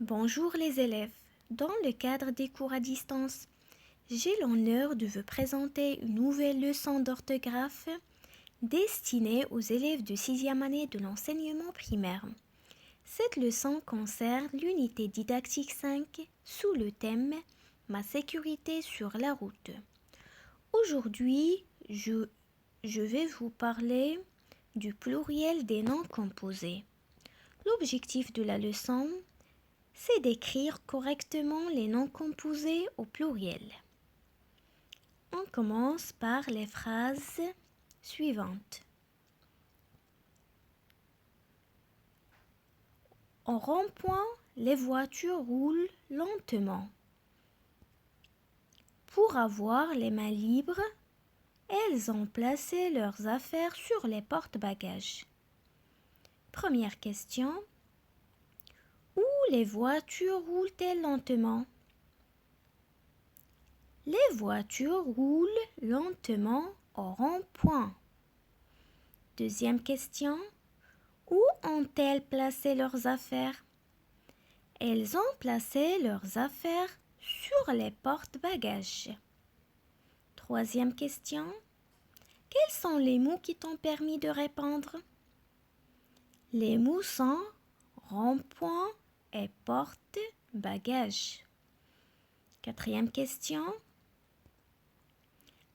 Bonjour les élèves. Dans le cadre des cours à distance, j'ai l'honneur de vous présenter une nouvelle leçon d'orthographe destinée aux élèves de 6e année de l'enseignement primaire. Cette leçon concerne l'unité didactique 5 sous le thème Ma sécurité sur la route. Aujourd'hui, je vais vous parler du pluriel des noms composés. L'objectif de la leçon, c'est d'écrire correctement les noms composés au pluriel. On commence par les phrases suivantes. Au rond-point, les voitures roulent lentement. Pour avoir les mains libres, elles ont placé leurs affaires sur les porte-bagages. Première question. Où les voitures roulent-elles lentement? Les voitures roulent lentement au rond-point. Deuxième question. Où ont-elles placé leurs affaires? Elles ont placé leurs affaires sur les porte-bagages. Troisième question. Quels sont les mots qui t'ont permis de répondre? Les mots sont rond-point et porte-bagages. Quatrième question.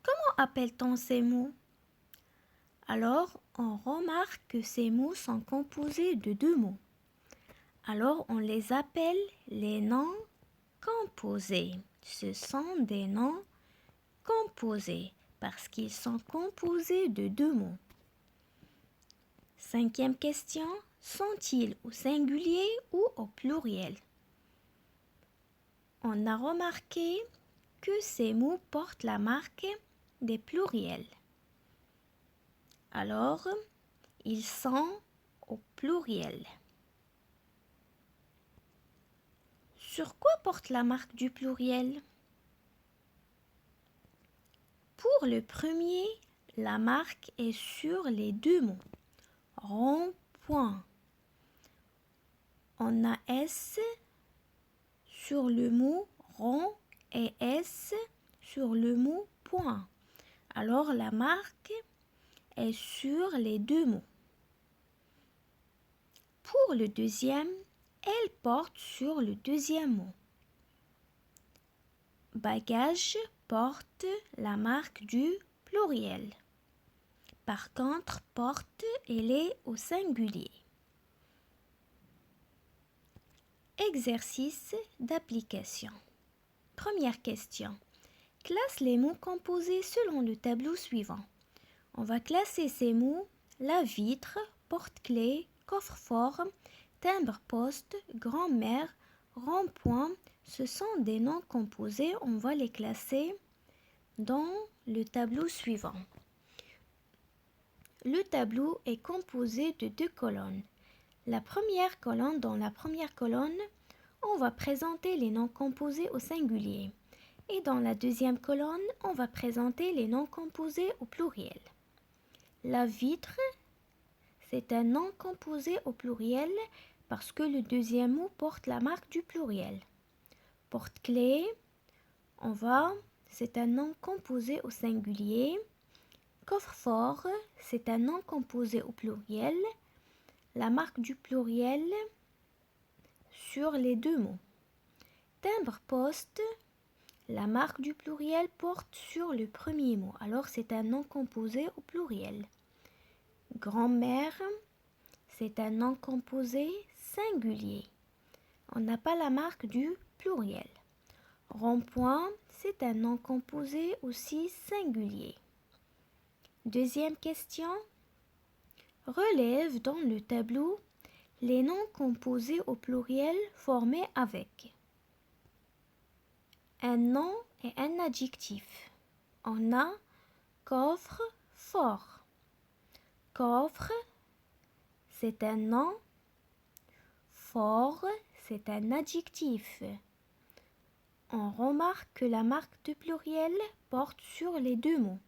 Comment appelle-t-on ces mots? Alors, on remarque que ces mots sont composés de deux mots. Alors, on les appelle les noms composés. Ce sont des noms composés parce qu'ils sont composés de deux mots. Cinquième question. Sont-ils au singulier ou au pluriel? On a remarqué que ces mots portent la marque des pluriels. Alors, ils sont au pluriel. Sur quoi porte la marque du pluriel? Pour le premier, la marque est sur les deux mots. Rond-point. On a S sur le mot rond et S sur le mot point. Alors la marque est sur les deux mots. Pour le deuxième, elle porte sur le deuxième mot. Bagage porte la marque du pluriel. Par contre, porte, elle est au singulier. Exercice d'application. Première question. Classe les mots composés selon le tableau suivant. On va classer ces mots: la vitre, porte-clés, coffre-fort, timbre-poste, grand-mère, rond-point. Ce sont des noms composés. On va les classer dans le tableau suivant. Le tableau est composé de deux colonnes. Dans la première colonne, on va présenter les noms composés au singulier. Et dans la deuxième colonne, on va présenter les noms composés au pluriel. La vitre, c'est un nom composé au pluriel parce que le deuxième mot porte la marque du pluriel. Porte-clés, c'est un nom composé au singulier. Coffre-fort, c'est un nom composé au pluriel. La marque du pluriel sur les deux mots. Timbre-poste, la marque du pluriel porte sur le premier mot. Alors c'est un nom composé au pluriel. Grand-mère, c'est un nom composé singulier. On n'a pas la marque du pluriel. Rond-point, c'est un nom composé aussi singulier. Deuxième question. Relève dans le tableau les noms composés au pluriel formés avec un nom et un adjectif. On a coffre-fort. Coffre, c'est un nom. Fort, c'est un adjectif. On remarque que la marque de pluriel porte sur les deux mots,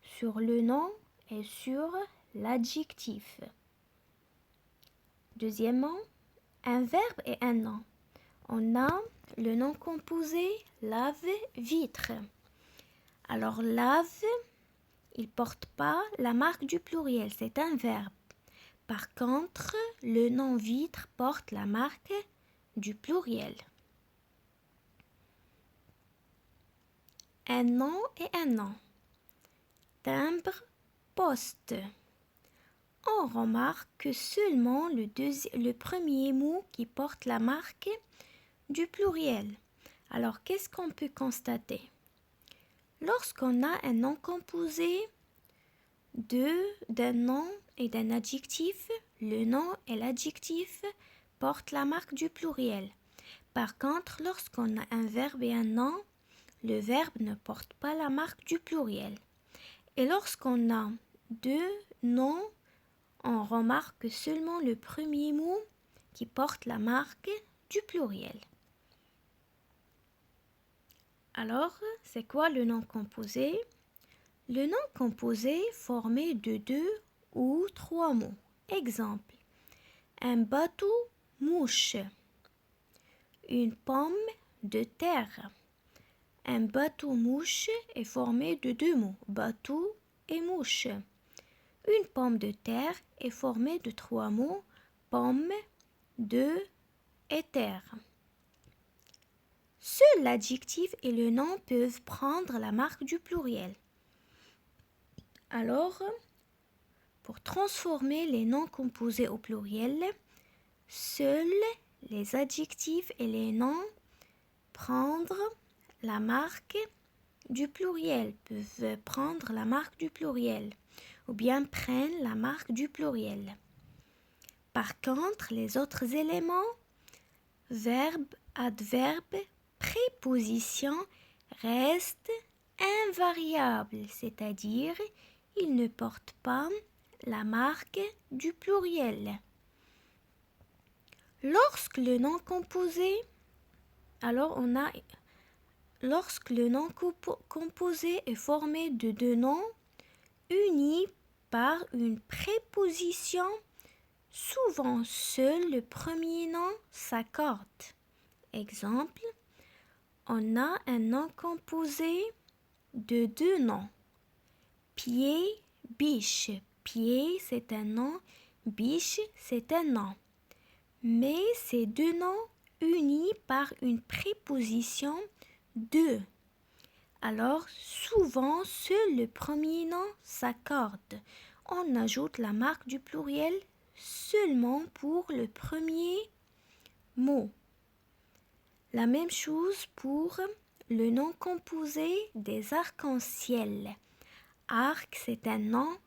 sur le nom et sur l'adjectif. Deuxièmement, un verbe et un nom. On a le nom composé lave-vitre. Alors lave, il porte pas la marque du pluriel, c'est un verbe. Par contre, le nom vitre porte la marque du pluriel. Un nom et un nom. Timbre, poste. On remarque que seulement le premier mot qui porte la marque du pluriel. Alors, qu'est-ce qu'on peut constater? Lorsqu'on a un nom composé d'un nom et d'un adjectif, le nom et l'adjectif portent la marque du pluriel. Par contre, lorsqu'on a un verbe et un nom, le verbe ne porte pas la marque du pluriel. Et lorsqu'on a deux noms, on remarque que seulement le premier mot qui porte la marque du pluriel. Alors, c'est quoi le nom composé? Le nom composé formé de 2 ou 3 mots. Exemple, un bateau mouche, une pomme de terre. Un bateau mouche est formé de 2 mots, bateau et mouche. Une pomme de terre est formée de 3 mots, pomme, de et terre. Seul l'adjectif et le nom peuvent prendre la marque du pluriel. Alors, pour transformer les noms composés au pluriel, seuls les adjectifs et les noms prendre la marque du pluriel, peuvent prendre la marque du pluriel ou bien prennent la marque du pluriel. Par contre, les autres éléments, verbe, adverbe, préposition, restent invariables, c'est-à-dire ils ne portent pas la marque du pluriel. Lorsque le nom composé, lorsque le nom composé est formé de 2 noms unis par une préposition, souvent seul le premier nom s'accorde. Exemple, on a un nom composé de 2 noms. Pied, biche. Pied, c'est un nom. Biche, c'est un nom. Mais ces 2 noms unis par une préposition de. Alors, souvent, seul le premier nom s'accorde. On ajoute la marque du pluriel seulement pour le premier mot. La même chose pour le nom composé des arcs-en-ciel. Arc, c'est un nom.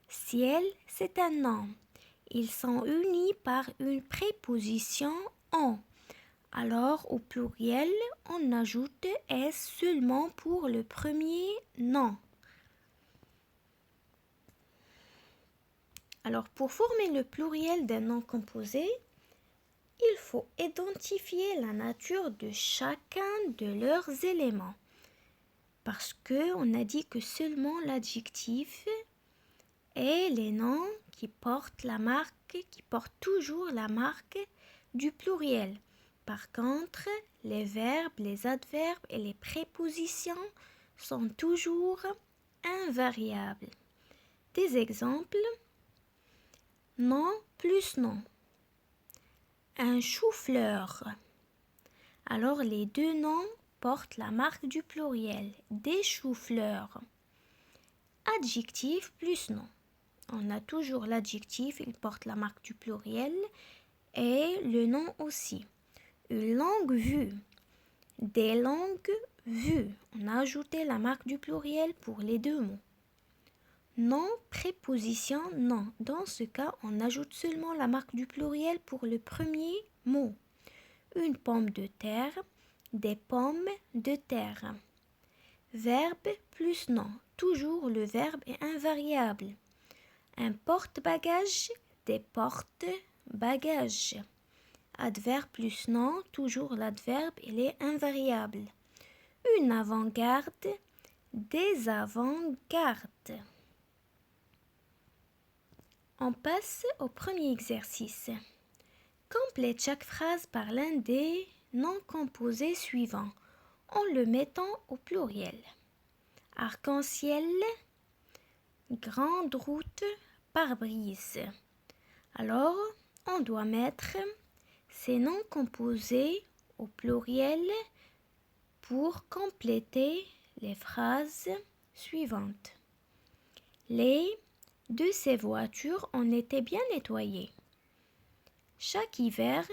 Ciel, c'est un nom. Ils sont unis par une préposition en. Alors, au pluriel, on ajoute S seulement pour le premier nom. Alors, pour former le pluriel d'un nom composé, il faut identifier la nature de chacun de leurs éléments. Parce qu'on a dit que seulement l'adjectif et les noms qui portent toujours la marque du pluriel. Par contre, les verbes, les adverbes et les prépositions sont toujours invariables. Des exemples, nom plus nom. Un chou-fleur. Alors les 2 noms portent la marque du pluriel, des choux-fleurs. Adjectif plus nom. On a toujours l'adjectif, il porte la marque du pluriel et le nom aussi. Une langue vue. Des langues vues. On a ajouté la marque du pluriel pour les 2 mots. Nom, préposition, non. Dans ce cas, on ajoute seulement la marque du pluriel pour le premier mot. Une pomme de terre, des pommes de terre. Verbe plus nom. Toujours le verbe est invariable. Un porte-bagages, des porte-bagages. Adverbe plus nom, toujours l'adverbe, il est invariable. Une avant-garde, des avant-gardes. On passe au premier exercice. Complète chaque phrase par l'un des noms composés suivants en le mettant au pluriel. Arc-en-ciel, grande route, pare-brise. Alors, on doit mettre ces noms composés au pluriel pour compléter les phrases suivantes. Les de ces voitures ont été bien nettoyées. Chaque hiver,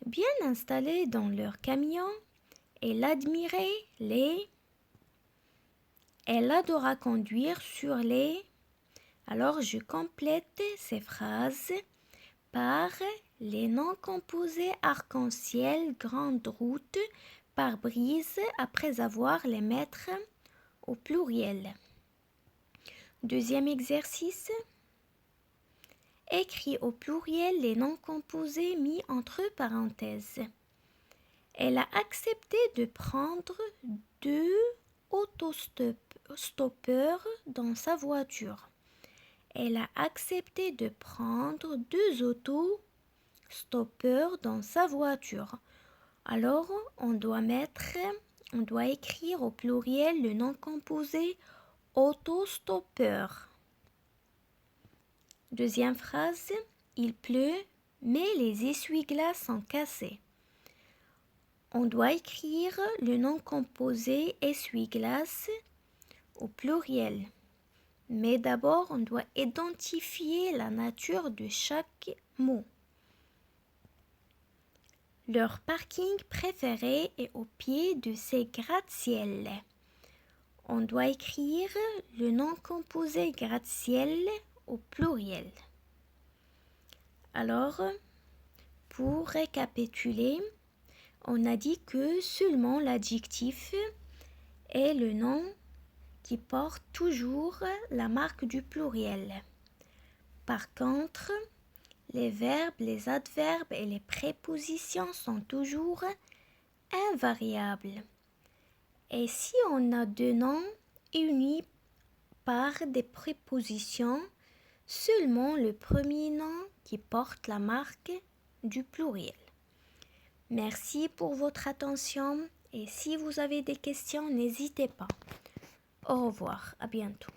bien installés dans leur camion, elle admirait les... Elle adora conduire sur les... Alors je complète ces phrases par les noms composés arc-en-ciel, grande route, pare-brise après avoir les mettre au pluriel. Deuxième exercice. Écris au pluriel les noms composés mis entre parenthèses. Elle a accepté de prendre 2 autostoppeurs dans sa voiture. Elle a accepté de prendre 2 autostoppeurs dans sa voiture. Alors, on doit écrire au pluriel le nom composé autostoppeur. Deuxième phrase, il pleut, mais les essuie-glaces sont cassés. On doit écrire le nom composé essuie-glace au pluriel. Mais d'abord, on doit identifier la nature de chaque mot. Leur parking préféré est au pied de ces gratte-ciel. On doit écrire le nom composé gratte-ciel au pluriel. Alors, pour récapituler, on a dit que seulement l'adjectif est le nom qui porte toujours la marque du pluriel. Par contre, les verbes, les adverbes et les prépositions sont toujours invariables. Et si on a 2 noms unis par des prépositions, seulement le premier nom qui porte la marque du pluriel. Merci pour votre attention et si vous avez des questions, n'hésitez pas. Au revoir, à bientôt.